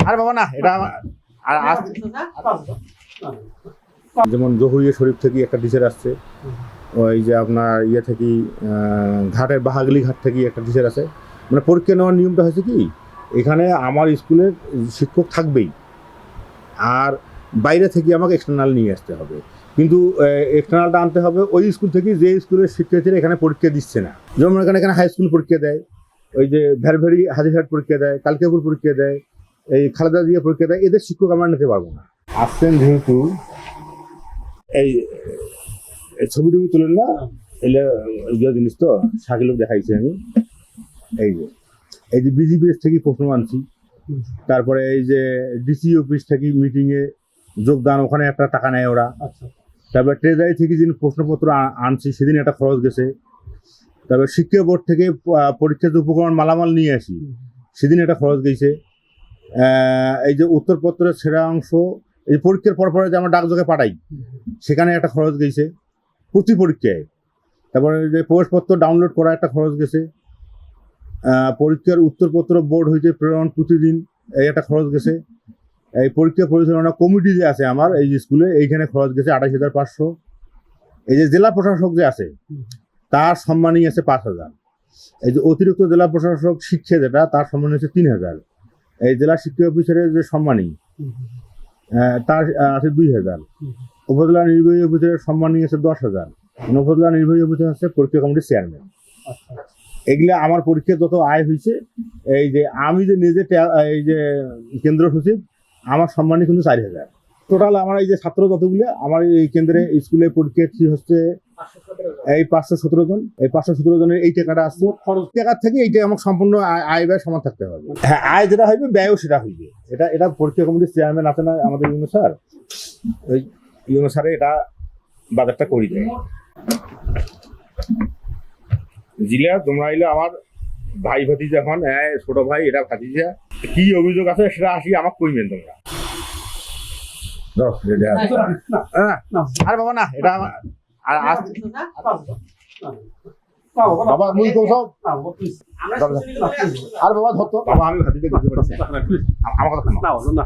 আরে বাবা না এটা যেমন জহুরিয়া শরীফ থেকে একটা টিচার আসছে, ওই যে আপনার ইয়ে থেকে ঘাটের বাহাগলি ঘাট থেকে একটা টিচার আছে। মানে পরীক্ষা নেওয়ার নিয়মটা হয়েছে কি, এখানে আমার স্কুলের শিক্ষক থাকবেই, আর বাইরে থেকে আমাকে এক্সটার্নাল নিয়ে আসতে হবে। কিন্তু এক্সটার্নালটা আনতে হবে ওই স্কুল থেকে যে স্কুলের শিক্ষার্থীরা এখানে পরীক্ষা দিচ্ছে না। যেমন এখানে হাই স্কুল পরীক্ষা দেয়, ওই যে ভ্যারভেরি হাজিরহাট পরীক্ষা দেয়, কালকিয়াপুর পরীক্ষা দেয়, এই খালেদা জিয়া পরীক্ষা দেয়, এদের শিক্ষক আমরা নিতে পারবো না। আসছেন যেহেতু এই ছবি টবি তুলেন না, এগুলো জিনিস তো শাকিলও দেখাইছি আমি। এই যে বিজিপিএস থেকে প্রশ্ন আনছি, তারপরে এই যে ডিসি অফিস থেকে মিটিংয়ে যোগদান, ওখানে একটা টাকা নেয় ওরা। তারপরে ট্রেজারি থেকে যেদিন প্রশ্নপত্র আনছি সেদিন একটা খরচ গেছে। তারপরে শিক্ষা বোর্ড থেকে পরীক্ষার উপকরণ মালামাল নিয়ে আসি, সেদিন একটা খরচ গেছে। এই যে উত্তরপত্রের সেরা অংশ এই পরীক্ষার পরপরে যে আমরা ডাকযোগে পাঠাই, সেখানে একটা খরচ গেছে প্রতি পরীক্ষায়। তারপরে যে প্রবেশপত্র ডাউনলোড করা একটা খরচ গেছে। পরীক্ষার উত্তরপত্র বোর্ড হইতে প্রেরণ প্রতিদিন এই একটা খরচ গেছে। এই পরীক্ষা পরিচালনা কমিটি যে আছে আমার এই স্কুলে, এইখানে খরচ গেছে 28,500। এই যে জেলা প্রশাসক যে আছে তার সম্মানই আছে 5,000। এই যে অতিরিক্ত জেলা প্রশাসক শিক্ষা যেটা, তার সম্মানী আছে 3,000। এই জেলা শিক্ষা অফিসারের যে সম্মানী তার আছে 2,000। উপজেলা নির্বাহী অফিসারের সম্মানী আছে 10,000। উপজেলা নির্বাহী অফিসার আছে পরীক্ষা কমিটির চেয়ারম্যান। এগুলা আমার পরীক্ষা যত আয় হয়েছে, এই যে আমি যে নিজে এই যে কেন্দ্র সচিব, আমার সম্মানী কিন্তু 4,000। টোটাল আমার এই যে ছাত্র যতগুলো আমার এই কেন্দ্রে স্কুলে পরীক্ষার্থী হচ্ছে এই 517 জন। এই 517 জনের এই টাকাটা আসছে খরচ টাকার থেকে, এইটা আমার সম্পূর্ণ আয় ব্যয় সমান থাকতে হবে। হ্যাঁ, আয় যেটা হইবে ব্যয়ও সেটা হইবে। এটা পরীক্ষা কমিটির চেয়ারম্যান আছে না আমাদের ইউনো স্যার, ওই ইউনো স্যারে এটা বাজারটা করে দেয়। জিলা তোমরা আইলে আমার ভাই ভাতিজা, এখন ছোট ভাই এটা ভাতিজা, কি অভিযোগ আছে সেটা আসি আমাকে কইবেন তোমরা। আরে বাবা না এটা বাবা মুই তো সব আরে বাবা ধরতো বাবা, আমি ভাতিজা আমার কথা শোনো।